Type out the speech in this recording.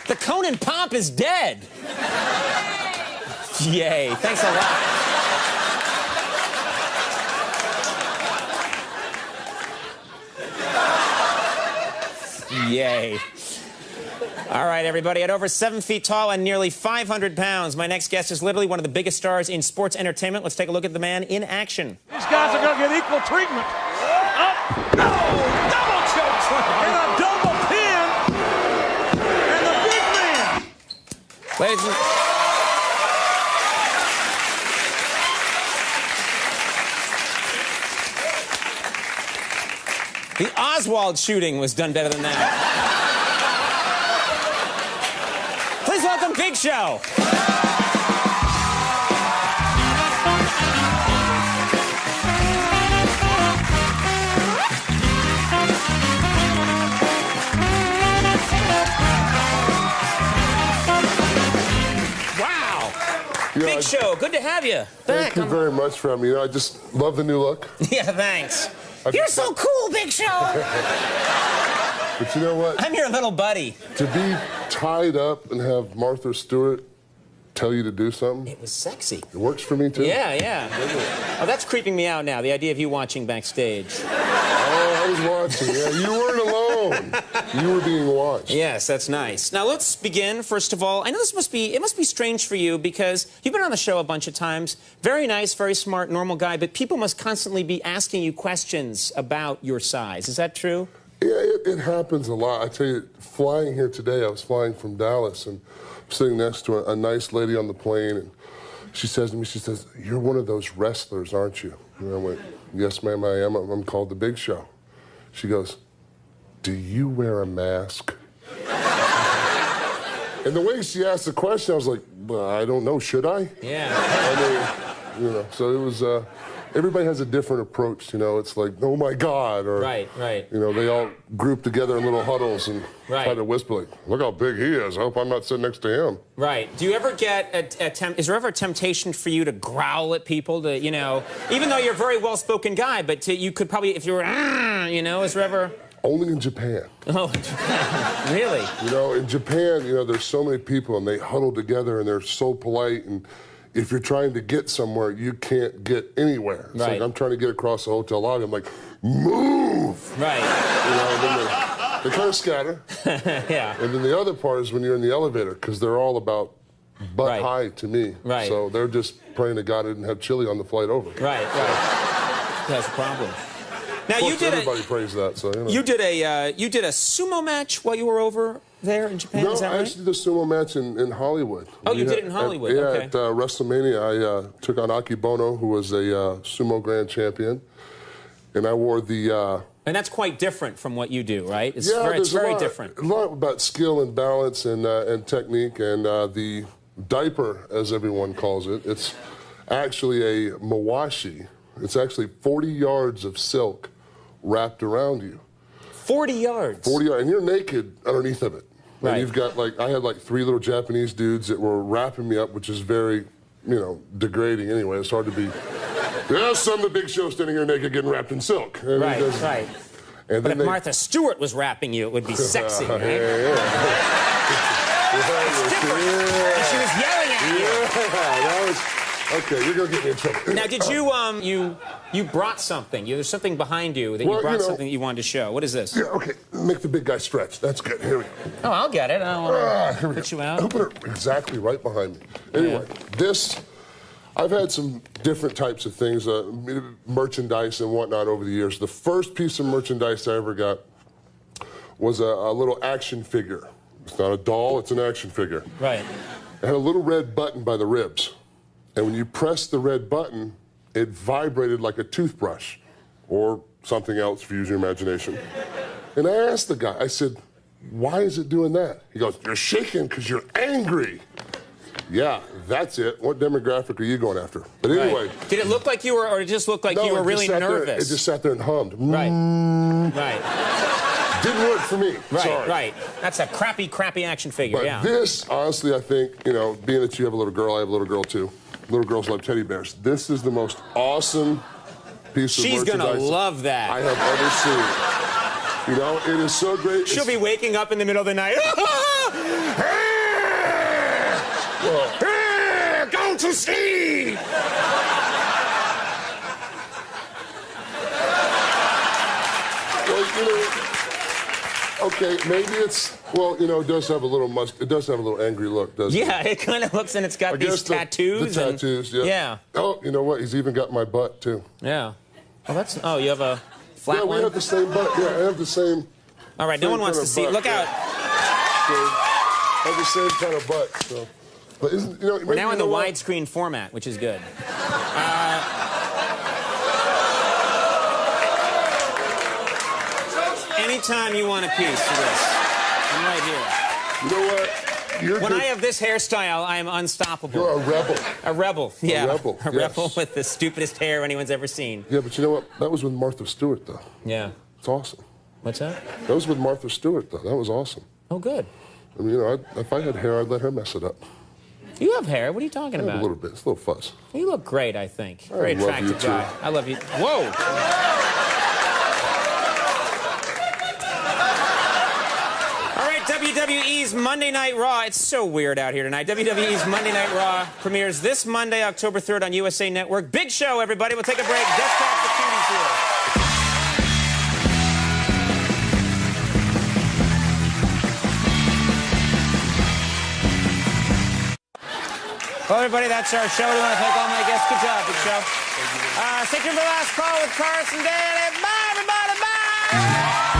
The Conan Pomp is dead. Yay. Thanks a lot. Yay. All right, everybody. At over 7 feet tall and nearly 500 pounds, my next guest is literally one of the biggest stars in sports entertainment. Let's take a look at the man in action. These guys are going to get equal treatment. Oh, double choke slam. And a double pin. And the big man. Ladies and... The Oswald shooting was done better than that. Please welcome Big Show. Wow. Big Show, good to have you. Thank you very much for having me. I just love the new look. Yeah, thanks. You're so cool, Big Show. But you know what? I'm your little buddy. To be tied up and have Martha Stewart tell you to do something. It was sexy. It works for me, too. Yeah, yeah. Oh, that's creeping me out now, the idea of you watching backstage. Oh, I was watching. Yeah, you weren't alone. You were being watched. Yes, that's nice. Now, let's begin, first of all. I know it must be strange for you because you've been on the show a bunch of times. Very nice, very smart, normal guy, but people must constantly be asking you questions about your size. Is that true? Yeah, it happens a lot. I tell you, flying here today, I was flying from Dallas, and I'm sitting next to a nice lady on the plane, and she says to me, she says, "You're one of those wrestlers, aren't you?" And I went, "Yes, ma'am, I am. I'm called the Big Show." She goes, "Do you wear a mask?" And the way she asked the question, I was like, well, I don't know, should I? Yeah. I mean, you know, so it was, everybody has a different approach, you know. It's like, oh, my God, or, right. You know, they all group together in little huddles and try to whisper, like, look how big he is. I hope I'm not sitting next to him. Right. Do you ever get is there ever a temptation for you to growl at people to, you know, even though you're a very well-spoken guy, but you could probably, if you were, you know, is there ever... Only in Japan. Oh, in Japan. Really? You know, in Japan, you know, there's so many people, and they huddle together, and they're so polite, and if you're trying to get somewhere, you can't get anywhere. It's like I'm trying to get across the hotel lobby. I'm like, move! Right. You know, and then they kind of scatter. Yeah. And then the other part is when you're in the elevator, because they're all about butt high to me. Right. So they're just praying to God I didn't have chili on the flight over. Right. That's a problem. Now you did everybody prays that, so you know. You did a sumo match while you were over there in Japan. No, is that right? I actually did a sumo match in Hollywood. Oh, you did it in Hollywood. Okay. At WrestleMania, I took on Akibono, who was a sumo grand champion, and I wore the. And that's quite different from what you do, right? It's very different. A lot about skill and balance and technique, and the diaper, as everyone calls it. It's actually a mawashi. It's actually 40 yards of silk wrapped around you. 40 yards? 40 yards, and you're naked underneath of it. Right. And you've got, like, I had like 3 little Japanese dudes that were wrapping me up, which is very, you know, degrading anyway. It's hard to be, there's some of the Big Show standing here naked getting wrapped in silk. And right. And but if Martha Stewart was wrapping you, it would be sexy, right? Yeah. It's different. And she was yelling at you. Yeah, that was... Okay, you're going to get me in trouble. Now, did you brought something. There's something behind you that you brought something that you wanted to show. What is this? Yeah, okay. Make the big guy stretch. That's good. Here we go. Oh, I'll get it. I don't want to put you out. I'll put it exactly right behind me. Anyway, this, I've had some different types of things, merchandise and whatnot over the years. The first piece of merchandise I ever got was a little action figure. It's not a doll, it's an action figure. Right. It had a little red button by the ribs. And when you pressed the red button, it vibrated like a toothbrush or something else, if you use your imagination. And I asked the guy, I said, why is it doing that? He goes, you're shaking because you're angry. Yeah, that's it. What demographic are you going after? But anyway. Right. Did it look like you were, or did it just look like you were really nervous? It just sat there and hummed. Right. Right. Didn't work for me. Right, Sorry. right. That's a crappy action figure, But this, honestly, I think, you know, being that you have a little girl, I have a little girl too. Little girls love teddy bears. This is the most awesome piece of She's merchandise gonna love that. I have ever seen. You know, it is so great. She'll be waking up in the middle of the night. Go to sleep! Well, you know, okay, maybe it's, well, you know, it does have a little it does have a little angry look, doesn't it? Yeah, it kind of looks, and it's got these tattoos. The tattoos, yeah. Yeah. Oh, you know what? He's even got my butt, too. Yeah. Oh, you have a flat one? Yeah, we have the same butt. Yeah, I have the same. All right, no one wants to see. Look out. So, I have the same kind of butt, so. But isn't, you know, We're now in the widescreen format, which is good. Anytime you want a piece of this, I'm right here. You know what? When I have this hairstyle, I am unstoppable. You're a rebel. A rebel, yeah. A rebel, A rebel with the stupidest hair anyone's ever seen. Yeah, but you know what? That was with Martha Stewart, though. Yeah. It's awesome. What's that? That was with Martha Stewart, though. That was awesome. Oh, good. I mean, you know, if I had hair, I'd let her mess it up. You have hair. What are you talking about? A little bit. It's a little fuzz. You look great, I think. Very love attractive you, too. guy. I love you. Whoa! All right, WWE's Monday Night Raw. It's so weird out here tonight. WWE's Monday Night Raw premieres this Monday, October 3rd on USA Network. Big show, everybody. We'll take a break. Just past the cuties here. Well, everybody, that's our show. We want to thank all my guests. Good job, big show. Stay tuned for the last call with Carson Daly. Bye, everybody. Bye.